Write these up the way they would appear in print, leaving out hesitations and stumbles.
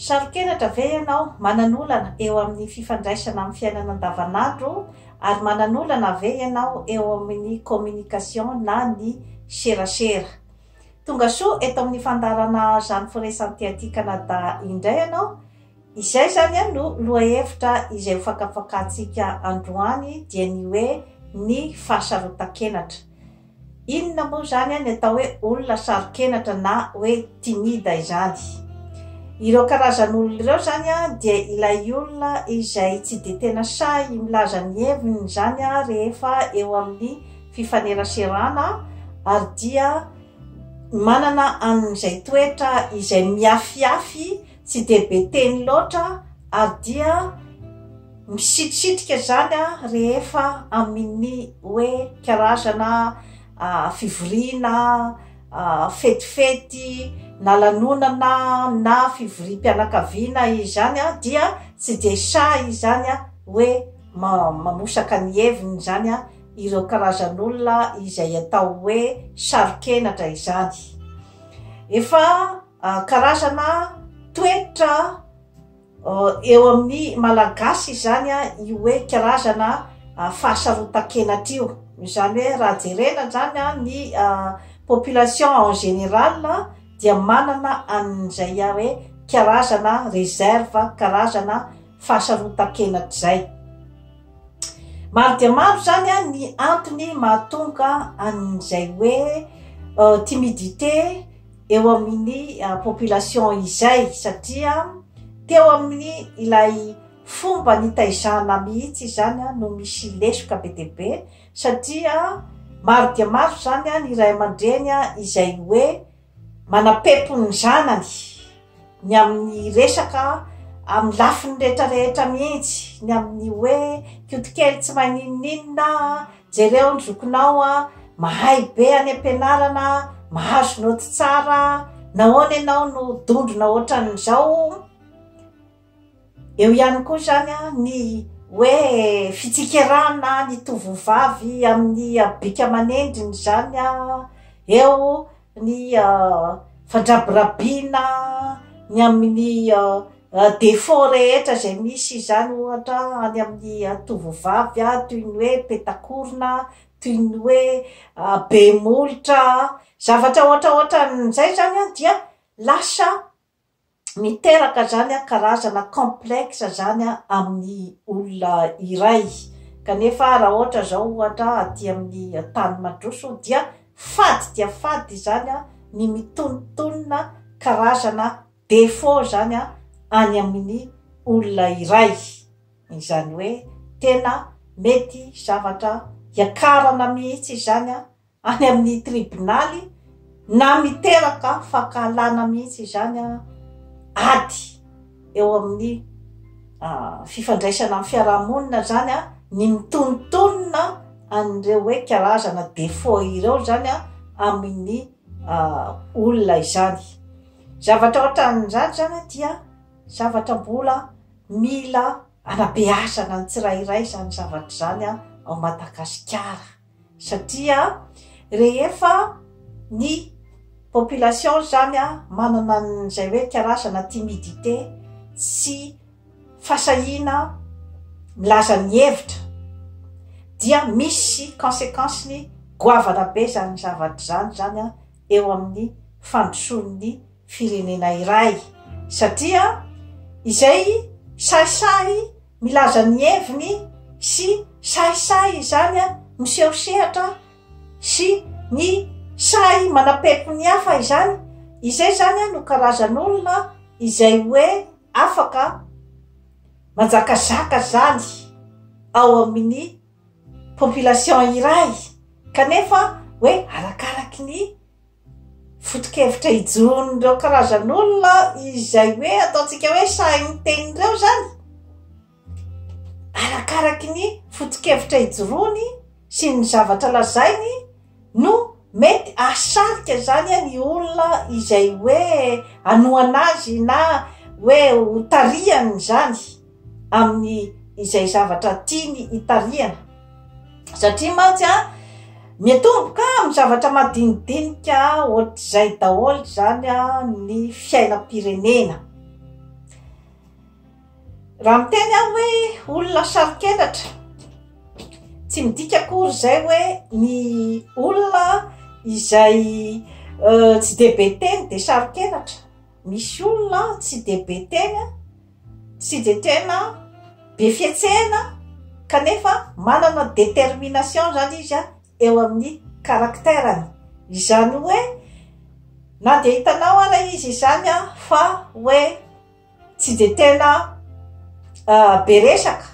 Sarokenatra ve ianao manan'olana eo amin'ny fifandraisana amin'ny fiainana andavanandro ary manan'olana ve ianao eo amin'ny communication na ny serasera. Tonga soa eto amin'ny fandarana zany foresanty Kanada indray ianao. Izay zany no lohahevitra izay ho fakafakantsika androany dia ny hoe ny fahasarotan-kenatra. Inona moa zany ny atao hoe olona sarokenatra na hoe timida izany. Ireo karazan'olona ireo zany dia ilay olona izay tsy de tena say milaza ny heviny zany rehefa eo amin'ny fifaneraserana ary dia manana an'izay toetra izay miafiafy tsy de be teny loatra ary dia misitisitrika zany rehefa amin'ny hoe karazana fivoriana fetifety na lanonana na fivorim-pianakaviana izany dia tsy de say izany hoe mamosaka ny heviny zany ireo karazan'olona izay atao hoe sarokenatra izany. Efa karazana toetra eo amin'ny malagasy izany io hoe karazana fahasarotan-kenatra io. Izany hoe raha jerena zany ny population en général dia manana an'izay hoe karazana réserve, karazana fahasarotan-kenatra zay. Maro dia maro zany ny antony mahatonga an'izay hoe timidité eo amin'ny population izay satria teo amin'ny ilay fomba nitaizana mihitsy zany no misy lesoka be dia be satria maro dia maro zany ny ray aman-dreny izay hoe manapepony ny zanany ny amin'ny resaka amin'ny lafiny rehetrarehetra mihitsy, ny amin'ny hoe kiotokely tsy maninina jereo ny zokinao mahay be any am-pianarana, mahazo noty tsara, nahoana ianao no dondrona ohatran'izao. Eo ihany koa zany ny hoe fitsikerana ny tovovavy amin'ny bika aman'endriny zany eo ny fandrabirabiana ny amin'ny défaut rehetra zay misy zany ohatra any amin'ny tovovavy toy ny hoe petakorona, toy ny hoe be molotra, zavatra ohatraohatran'izay zany dia lasa miteraka zany karazana complexe zany amin'ny olona iray. Kanefa raha ohatra zao ohatra aty amin'ny tany mandroso dia fady zany ny mitonontonona karazana défaut zany any amin'ny olona iray. Izany hoe tena mety zavatra iakarana mihitsy zany any amin'ny tribonaly na miteraka fahakalana mihitsy zany ady eo amin'ny fifandraisana amin'ny fiarahamonina zany ny mitonontonona an'ireo hoe karazana défaut ireo zany amin'ny olona izany. Zavatra ohatran'izany zany dia zavatra mbola mila anabeazana ny tsirairay zany zavatra zany ao Madagasikara satria rehefa ny population zany manana an'izay hoe karazana timidité sy fasahiana milaza ny hevitra dia misy conséquence-ny goavana be zany zavatra zany eo amin'ny fandrosoan'ny firenena iray satria izay sahisahy milaza ny heviny sy sahisahy zany misehosehatra sy ny say manapepo ny hafa izany, izay zany no karazan'olona izay hoe afaka manjakazaka zany ao amin'ny population iray kanefa hoe arakaraky ny foto-kevitra ijoroan'ireo karazan'olona izay hoe ataontsika hoe sahy ny tenin'ireo zany, arakaraky ny foto-kevitra ijoroany sy ny zavatra lazainy no mety asarika zany ny olona izay hoe anoana azy na hoe hotariany zany amin'ny izay zavatra tiany hitariana satria mantsy miatomboka amin'ny zavatra madinidinika ohatr'izay daholo zany ny fiainam-pirenena. raha miteny aho hoe olona sarikenatra tsy midika akory zay hoe ny olona izay tsy de be teny de sarikenatra. Misy olona tsy de be teny, tsy de tena be fietsehana kanefa manana détermination zany izy eo amin'ny karakterany. Izany hoe na de hitanao ara izy izany fa hoe tsy de tena be resaka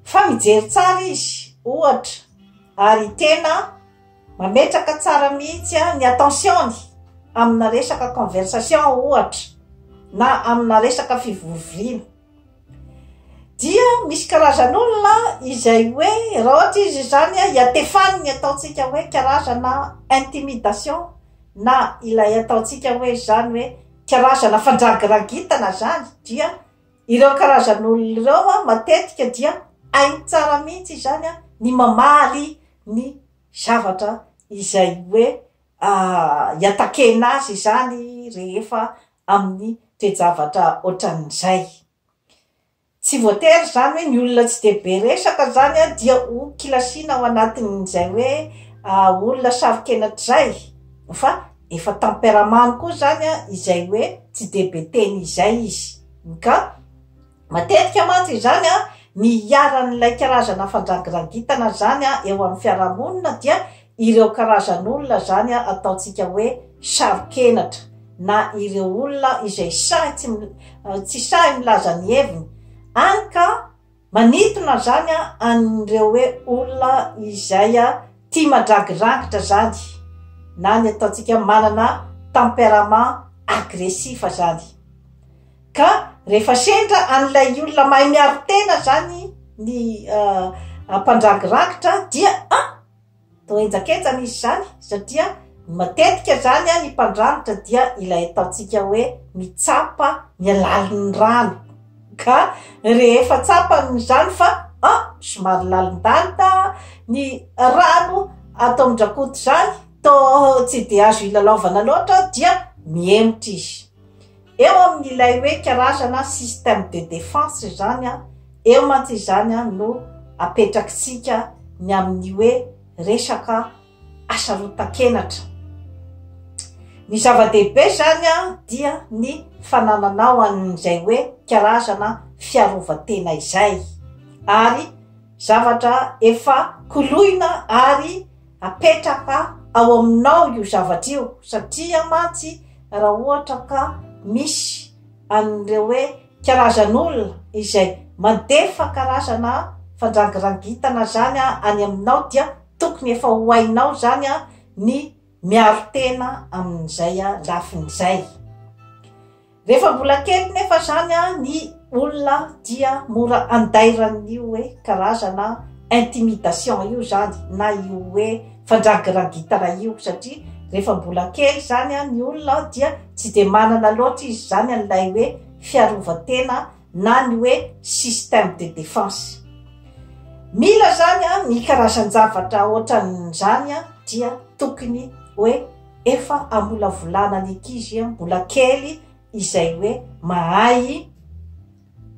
fa mijery tsara izy ohatra, ary tena mametraka tsara mihitsy ny attention amina resaka conversation ohatra na amina resaka fivorovina. Dia misy karazan'olona izay hoe raha ohatra izy zany hiatefaniny ataontsika hoe karazana intimidation na ilay ataontsika hoe zany hoe karazana fandragiragitana zany, dia ireo karazan'olona ireo matetika dia hainy tsara mihitsy zany ny mamaly ny zavatra izay hoe hiatakena azy zany rehefa amin'ny toejavatra ohatran'izay. Tsy voatery zany hoe ny olona tsy de be resaka zany dia ho kilasina ao anatin'izay hoe olona sarikenatra zay, fa efa tempéramany koa zany izay hoe tsy de be teny izay izy. Ka matetika mantsy zany ny iaran'ilay karazana fandragiragitana zany eo amin'ny fiarahamonina dia ireo karazan'olona zany ataontsika hoe sarikenatra, na ireo olona izay tsy sahy milaza ny heviny, any ka manitona zany an'ireo hoe olona izay tia mandragirangitra zany, na ny ataontsika manana tempérament agressifa zany. Ka rehefa sendra an'ilay olona mahay miaro tena zany ny mpandragirangitra dia to enjaketsana izy zany, satria matetika zany ny mpandrangitra dia ilay ataontsika hoe mitsapa ny alalin'ny rano. Ka rehefa tsapany zany fa somary lalindalina ny rano ato amin-drakoto zany, to tsy de azo ilalaovana loatra dia miemotra izy. Eo amin'ilay hoe karazana système de défense zany eo mantsy zany no apetrakitsika ny amin'ny hoe resaka asarotan-kenatra. Ny zava-dehibe zany dia ny fanananao an'izay hoe karazana fiarovatena izay, ary zavatra efa koloina ary apetraka ao aminao io zavatra io, satria mantsy raha ohatra ka misy an'ireo hoe karazan'olona izay mandefa karazana fandragirangitana zany any aminao dia tokony efa ho hainao zany ny miaro tena amin'izay lafin'izay. Rehefa mbola kely nefa zany ny olona dia mora andairan'io hoe karazana intimidation io zany, na io hoe fandragirangitana io, satria rehefa mbola kely zany ny olona dia tsy de manana loatra izy zany an'ilay hoe fiarovatena na ny hoe système de défense. Mila zany ny karazan-javatra ohatran'izany dia tokony hoe efa amolavolana ny ankizy mbola kely izay hoe mahay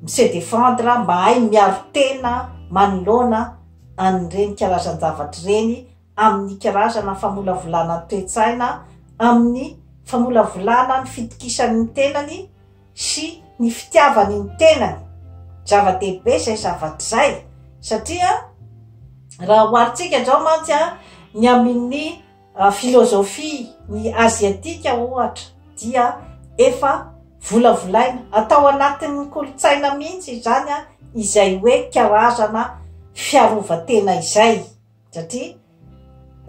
se défendre, mahay miaro tena manoloana an'ireny karazan-javatra reny amin'ny karazana famolavolana toe-tsaina, amin'ny famolavolana ny fitokisan'ny tenany sy ny fitiavany ny tenany. Zava-dehibe zay zavatra zay, satria raha hoaritsika zao mantsy ny amin'ny filozofia ny aziatika ohatra dia efa volavolaina atao anatin'ny kolotsaina mihitsy zany izay hoe karazana fiarovatena izay. Satria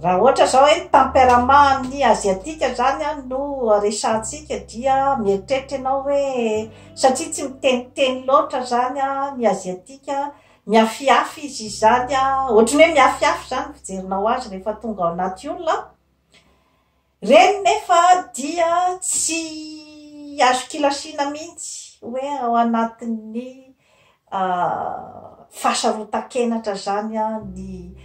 raha ohatra zao hoe tempérament ny aziatika zany no resantsika dia mieritreritra ianao hoe satria tsy miteniteny loatra zany ny aziatika, miafiafy izy zany ohatrany hoe miafiafy zany fijerinao azy rehefa tonga ao anaty olona reny, nefa dia tsy azo kilasina mihitsy hoe ao anatin'ny fahasarotan-kenatra zany ny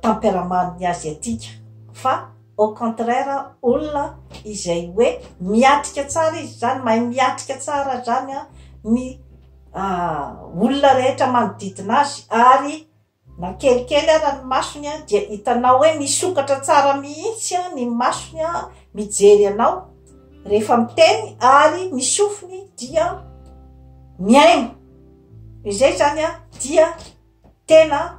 tempérament ny aziatika, fa au contraire olona izay hoe miatrika tsara izy zany, mahay miatrika tsara zany ny olona rehetra manodidina azy ary na kelikely ara ny masony dia hitanao hoe misokatra tsara mihitsy ny masony mijery anao rehefa miteny ary misofiny dia miaino izay zany dia tena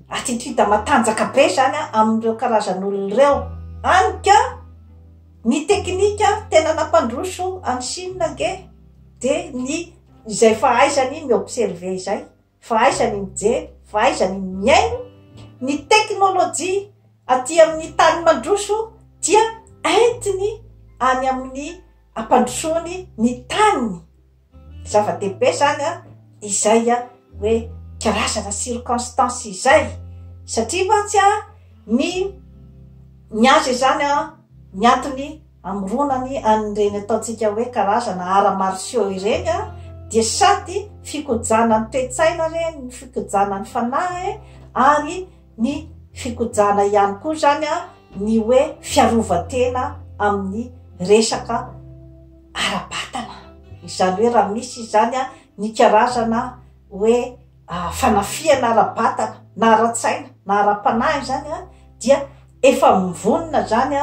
attitude matanjaka be zany amin'ireo karazan'olona ireo anika ny teknika tena nampandroso any Chine ge de ny izay fahaizany miobserve izay fahaizany mijery fahaizany miaino ny teknôlôjia aty amin'ny tany mandroso dia entiny any amin'ny ampandrosony ny tany zava-dehibe zany izay hoe karazana circonstance izay satria mantsy ny azy zany ny antony amronany an'ireny ataontsika hoe karazana ara martiaux ireny dia sady fikojana ny toe-tsaina reny ny fikojana ny fanahy ary ny fikojana ihany koa zany ny hoe fiarovatena amin'ny resaka ara-batana izany hoe raha misy zany ny karazana hoe fanafiana ara-batana na ara-tsaina na ara-panahy zany dia efa mivonina zany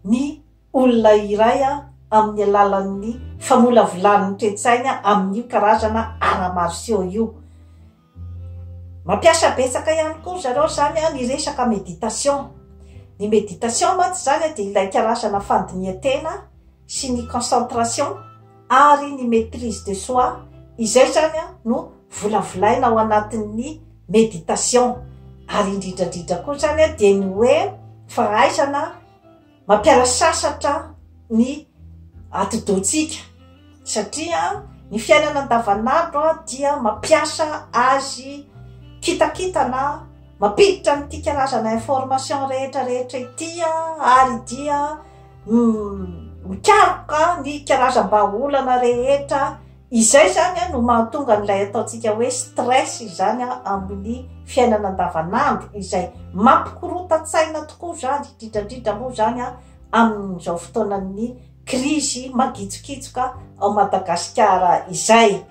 ny olona iray amin'ny alalan'ny famolavolan'ny toe-tsaina amin'ny karazana ara-martiaux io mampiasa betsaka ihany koa zareo zany ny resaka méditation ny méditation mantsy zany dia ilay karazana fandinian-tena sy ny concentration ary ny maîtrise de soi izay zany no volavolaina ao anatin'ny méditation ary indrindrandrindra koa zany dia ny hoe fahaizana mampiala sasatra ny atidotsika satria ny fiainana andavanandro dia mampiasa azy kitakitana mampiditra n'ity karazana information rehetrarehetra ity ary dia mikaroka ny karazam-baolana rehetra izay zany no mahatonga n'ilay ataontsika hoe stress zany amin'ny fiainana andavanandro izay mampikorota-tsaina tokoa zany indrindrandrindra moa zany amin'izao fotoanan'ny krizy magitsokitsoka ao Madagasikara izay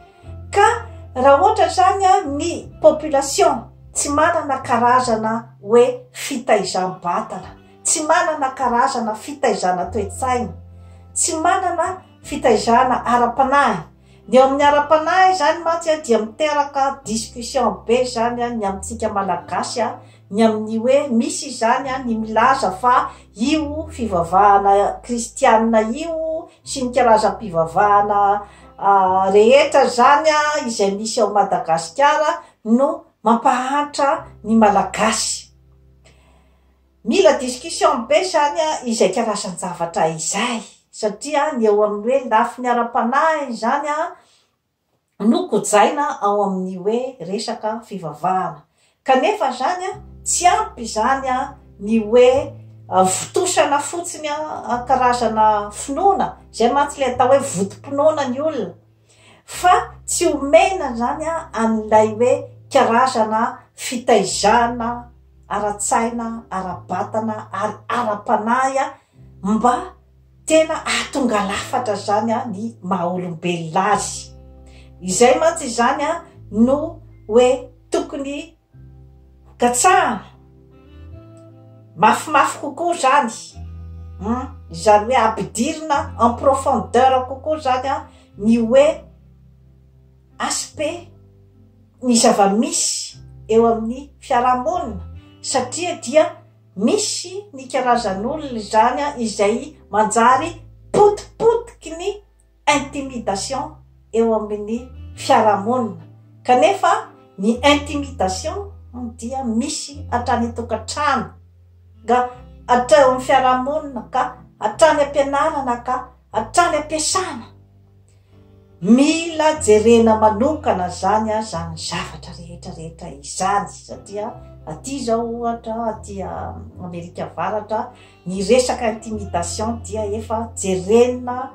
ka raha ohatra zany ny population tsy manana karazana hoe fitaizam-batana tsy manana karazana fitaizana toe-tsaina tsy manana fitaizana ara-panahy ny eo amin'ny ara-panahy zany mantsy dia miteraka discussion be zany ny amintsika malagasy ny amin'ny hoe misy zany ny milaza fa io fivavahana kristianina io sy ny karazam-pivavahana rehetra zany izay misy ao Madagasikara no mampahantra ny malagasy mila discussion be zany izay karazan-javatra izay satria ny eo amin'ny hoe lafiny ara-panahy zany no kojaina ao amin'ny hoe resaka fivavahana kanefa zany tsy ampy zany ny hoe votosana fotsiny karazana finoana zay mantsy le atao hoe votom-pinoana ny olona fa tsy omena zany an'ilay hoe karazana fitaizana ara-tsaina ara-batana ary ara-panahy mba tena ahatonga lafatra zany ny maha-olombelona azy izay mantsy zany no hoe tokony katsahana mafimafy kokoa zany zany hoe ampidirina en profondeur kokoa zany ny hoe aspect ny zava-misy eo amin'ny fiarahamonina satria dia misy ny karazan'olona zany izay manjary potipotiky ny intimidation eo amin'ny fiarahamonina kanefa ny intimidation dia misy hatrany tokantrano ka hatreo amin'ny fiarahamonina ka hatrany ampianarana ka hatrany ampiasana mila jerena manokana zany zany zavatra rehetrarehetra izany satria aty zao ohatra aty Amerika Avaratra ny resaka intimidation dia efa jerena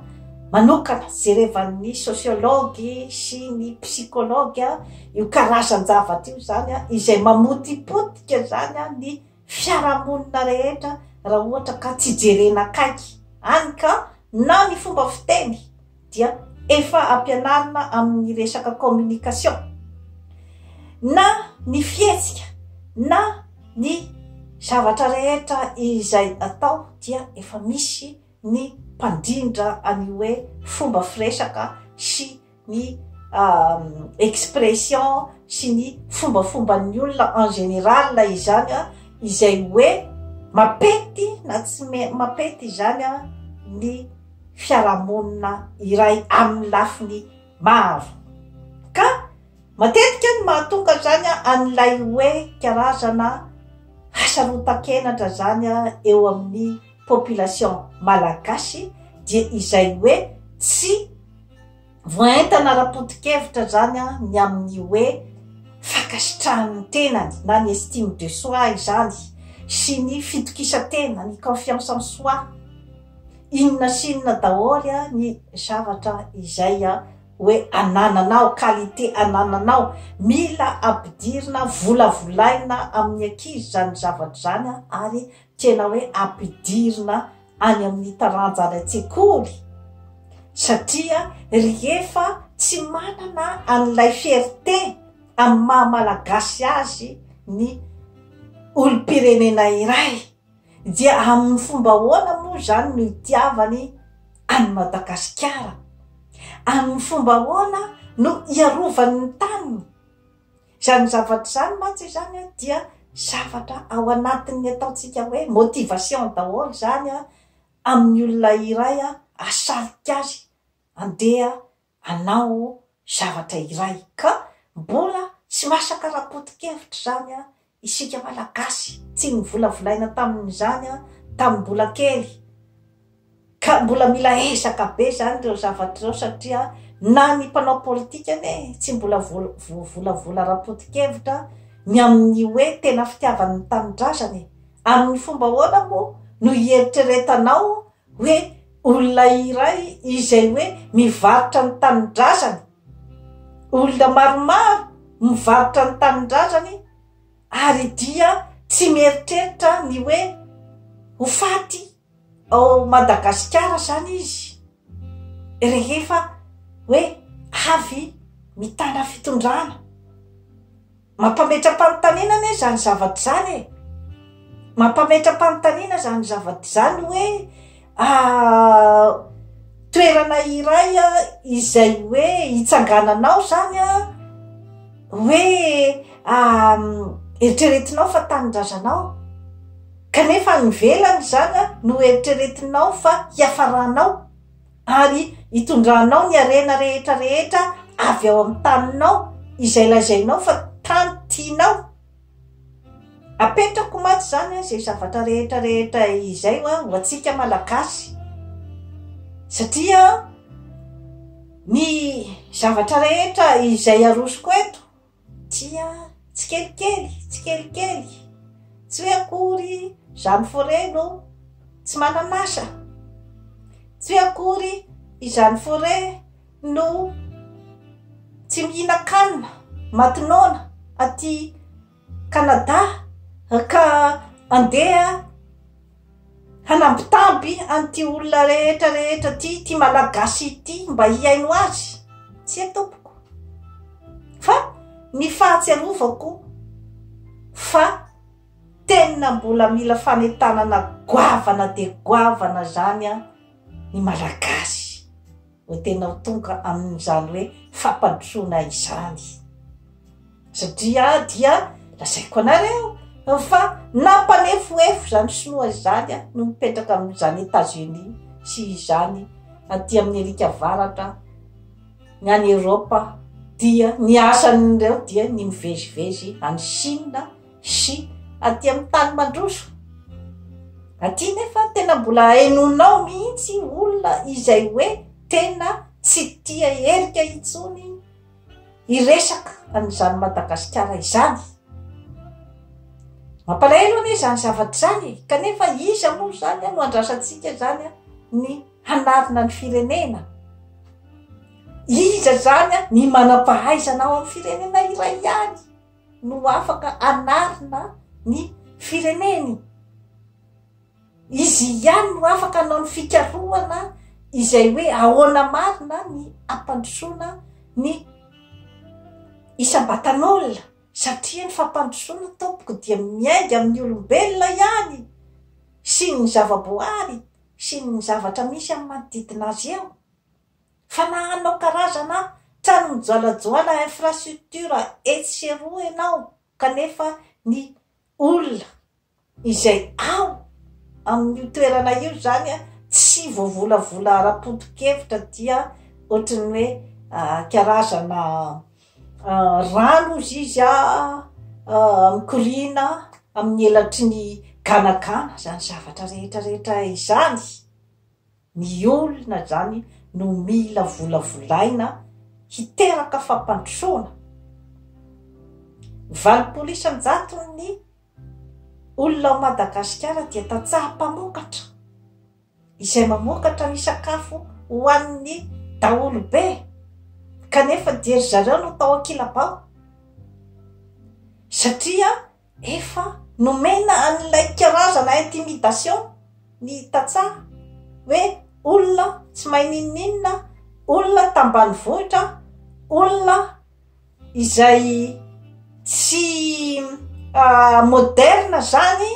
manokana jerevan'ny sosiology sy ny psychologue io karazan-javatra io zany izay mamotipotika zany ny fiarahamonina rehetra raha ohatra ka tsy jerena akaiky any ka na ny fomba fiteny dia efa ampianarina amin'ny resaka communication na ny fihetsika na ny zavatra rehetra izay atao dia efa misy ny mpandindra any hoe fomba firesaka sy ny expression sy ny fombafomban'ny olona en général izany izay hoe mapety na tsy mapety izany ny fiarahamonina iray amin'ny lafiny maro ka matetika ny mahatonga zany an'ilay hoe karazana hasarotan-kenatra zany eo amin'ny population malagasy dia izay hoe tsy voentana raha-potikevitra zany ny amin'ny hoe fakasitrahan'ny tenany na ny estime de soi izany sy ny fitokisa-tena ny confiance en soi inona sy inona daholy ny zavatra izay hoe anananao qualité anananao mila ampidirina volavolaina amin'ny ankizy zany zavatra zany ary tena hoe ampidirina any amin'ny taranja any an-tsekoly satria rehefa tsy manana an'ilay fierté amin'ny mahamalagasy azy ny olom-pirenena iray dia amin'ny fomba hoana moa zany no itiavany any Madagasikara amin'ny fomba hoana no iarovany ny taniny zany zavatra zany mantsy zany dia zavatra ao anatin'ny ataontsika hoe motivation daholo zany amin'ny olona iray asarika azy andeha anao zavatra iray ka mbola tsy masaka raha-potikevitra zany isika malagasy tsy nivolavolaina tamin'izany tamin'ny mbola kely ka mbola mila ezaka be zany reo zavatra reo satria na ny mpanao politika ane tsy mbola volavola raha-potikevitra ny amin'ny hoe tena fitiavan'ny tanindrazany amin'ny fomba hoana moa no ieritreretanao hoe olona iray izay hoe mivarotra ny tanindrazany olona maromaro mivarotra ny tanindrazany ary dia tsy mieritreritra ny hoe ho faty ao Madagasikara zany izy rehefa hoe avy mitana fitondrana mampametram-panontaniana ane zany zavatra zany mampametram-panontaniana zany zavatra zany hoe toerana iray izay hoe hitsangananao zany hoe eritreretinao fa tanindrazanao kanefa nivelany zany no eritreretinao fa hiafaranao ary hitondranao ny arena rehetra rehetra avy ao amin'ny taninao izay lazainao fa tany tianao apetrako maty zany zay zavatra rehetra rehetra izay ho atsika malagasy satria ny zavatra rehetra izay arosoko eto dia tsy kelikely tsy hoe akory zany forêt no tsy mananasa tsy hoe akory izany forêt no tsy mihina-kanina matinona aty Canada ka andeha hanambitamby an'ty olona rehetra rehetra ty malagasy ity mba hiaino azy tsy atompoko fa ny fahatsiarovako fa tena mbola mila fanetanana goavana de goavana zany ny malagasy ho tena ho tonga amin'izany hoe fampadrosoana izany satria dia lazaiko anareo fa nampanefoefo zany sinoa zany no mipetraka amin'izany Etats-Unis sy izany aty amin'ny Erika Avaratra ny any Europa dia ny asan'ireo dia ny mivezivezy any Chine sy aty amin'ny tany mandroso aty nefa tena mbola hainonao mihitsy olona izay hoe tena tsy tia erika itsony iresaka an'izany Madagasikara izany mampalahelo ane zany zavatra zany kanefa iza moa zany no andrasantsika zany ny hanarina ny firenena iza zany ny manam-pahaizanao amin'ny firenena iray ihany no afaka anarina ny fireneny izy ihany no afaka anao ny fikarohana izay hoe ahoana marina ny ampandrosoana ny isam-batan'olona satria ny fampandrosoana tompoko dia miainga amin'ny olombelona ihany sy ny zavaboary sy ny zavatra misy amin'ny manodidina azy eo fa na hanao karazana trano mijoalajoala infrastructure etseroa ianao kanefa ny olona izay ao amin'ny toerana io zany tsy voavolavula ara-potokevitra dia ohatrany hoe karazana rano izy mikorina amin'ny elatry ny ganagana zany zavatra rehetrarehetra izany ny olona zany no mila volavolaina hiteraka fampandrosoana 80% ny olona ao Madagasikara dia tatsaha-mpamokatra izay mamokatra ny sakafo ho an'ny daholo be kanefa dia zareo no tao ankilabao satria efa nomena an'ilay karazana intimidation ny tatsaha hoe olona tsy mahay ninninina olona tambanivohitra olona izay tsy moderna zany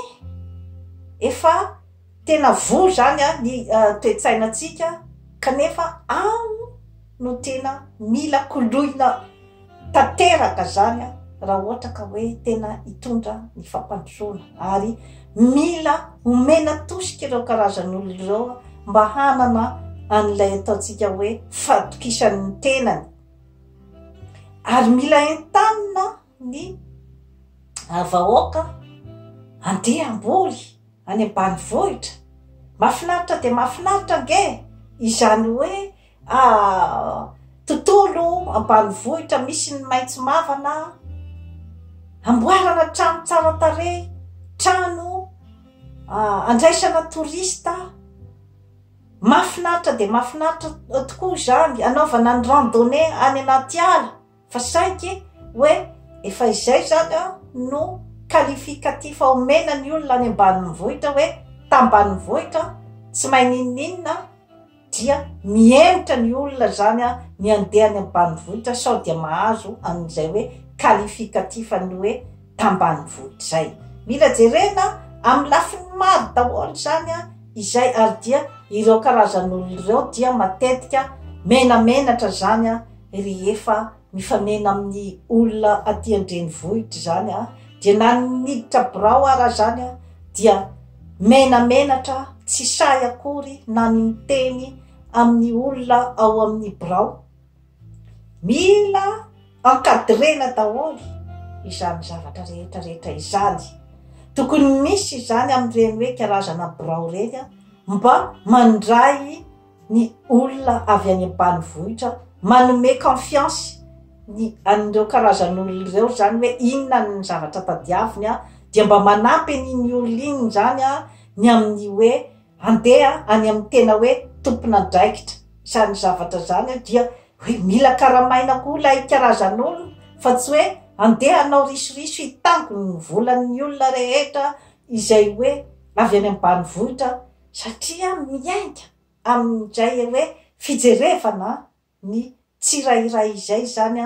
efa tena vo zany ny toe-tsainatsika kanefa ao no tena mila koloina tanteraka zany raha ohatra ka hoe tena hitondra ny fampandrosoana ary mila omena tosika ireo karazan'olona ireo mba hanana an'ilay ataotsika hoe fatokisan'ny tenany ary mila entanina ny vahoaka andeha amboly any ambanivohitra mahafinaritra dia mahafinaritra nge izany hoe tontolo ambanivohitra misy ny maitso mavana amboarana trano tsara tarehy trano andraisana torista mahafinaritra dia mahafinaritra tokoa zany anaovana ny randonnée any anaty ala fa saika hoe efa izay zany no qualificatif omena ny olona any ambanivohitra hoe tambanivohitra tsy mahay ninninina dia miemitra ny olona zany ny andeha any ambanivohitra sao dia mahazo an'izay hoe qualificatif ny hoe tambanivohitra zay mila jerena amin'ny lafiny maro daholo zany izay ary dia ireo karazan'olona ireo dia matetika menamenatra zany rehefa mifanena amin'ny olona aty andrenivohitra zany dia na niditra birao ara zany dia menamenatra tsy say akory na ny miteny amin'ny olona ao amin'ny birao mila encadrena daholo izany zavatra rehetrarehetra izany tokony misy zany amin'ireny hoe karazana birao reny mba mandray ny olona avy any ambanivohitra manome confiance ny an'ireo karazan'olona ireo zany hoe inona ny zavatra tadiaviny dia mba manampy ny olona iny zany ny amin'ny hoe andeha any amin'ny tena hoe tompona draikitra izany zavatra zany dia hoe mila karamaina koa ilay karazan'olona fa tsy hoe andeha anao risoriso hitango ny volan'ny olona rehetra izay hoe avy any ambanivohitra satria miainga amin'izay hoe fijerevana ny tsirairay izay zany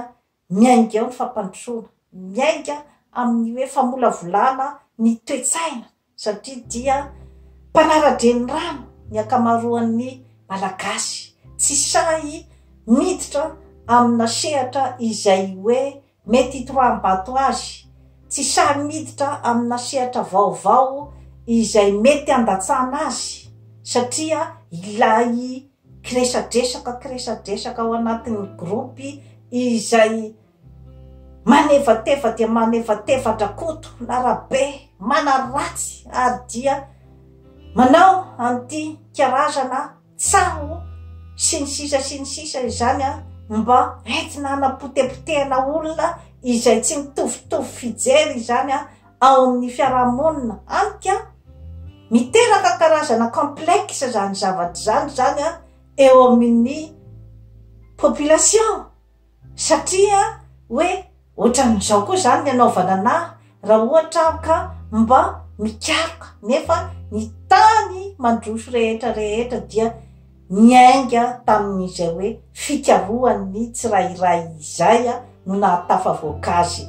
miainga eo ny fampandrosoana miainga amin'ny hoe famolavolana ny toe-tsaina satria dia mpanara-dreny rano ny akamaroan'ny malagasy tsy say miditra amina sehatra izay hoe mety hitroam-bato azy tsy say miditra amina sehatra vaovao izay mety andatsana azy satria ilay kiresadresaka ao anatin'ny gropy izay manevateva dia manevatevatra koto narabe manaratsy ary dia manao anty karazana tsaho sy ny sisa izany mba entina hanapotepotehana olona izay tsy mitovitovy fijery zany ao amin'ny fiarahamonina amika miteraka karazana complexe zany zavatra zany eo amin'ny population satria hoe ohatran'izao koa zany ny anaovana raha ohatra ka mba mikaroka nefa ny tany mandroso rehetrarehetra dia niainga tamin'izay hoe fikaroany tsirairay izay no nahatafavoaka azy.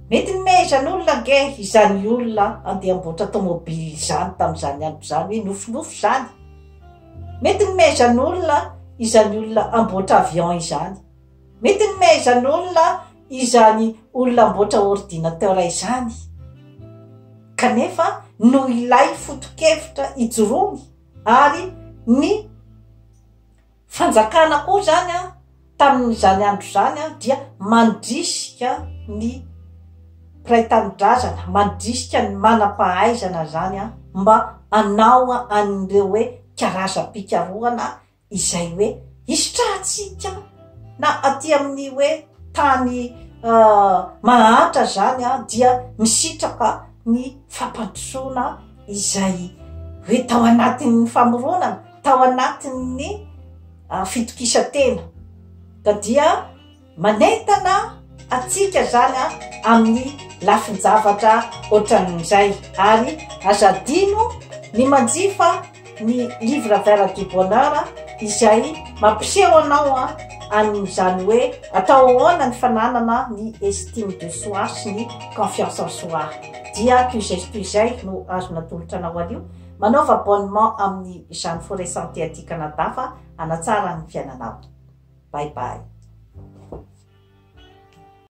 Mety nomezan'olona nge izany olona andeha amboatra tomobily izany tamin'izany andro zany hoe nofinofo zany. Mety nomezan'olona izany olona amboatra avion izany. Mety nomezan'olona izany olona amboatra ordinateur izany. Kanefa no ilay foto-kevitra ijorony ary ny fanjakana koa zany tamin'izany andro zany dia mandrisika ny mpiray-tanindrazana, mandrisika ny manam-pahaizana zany mba anao an'ireo hoe karazam-pikarohana izay hoe hisotratsika na aty amin'ny hoe tany mahatra zany dia misitraka ny fampandrosoana izay hoe tao anatin'ny famoronana, tao anatin'ny fitokisantena, da dia manentana atsika zany amin'ny lafin-javatra ohatran'izay. Ary azadino ny manjifa ny livre vert du bonheur izay mampiseho anao amin'izany hoe atao ahoana ny fananana ny estime de soi sy ny confiance en soi. Dia toy izay no azona tolotra anao anio. Manaova abonnement amin'ny Jeanne Forêt Santé aty Canada fa hanatsara ny fiainanao. Bye bye.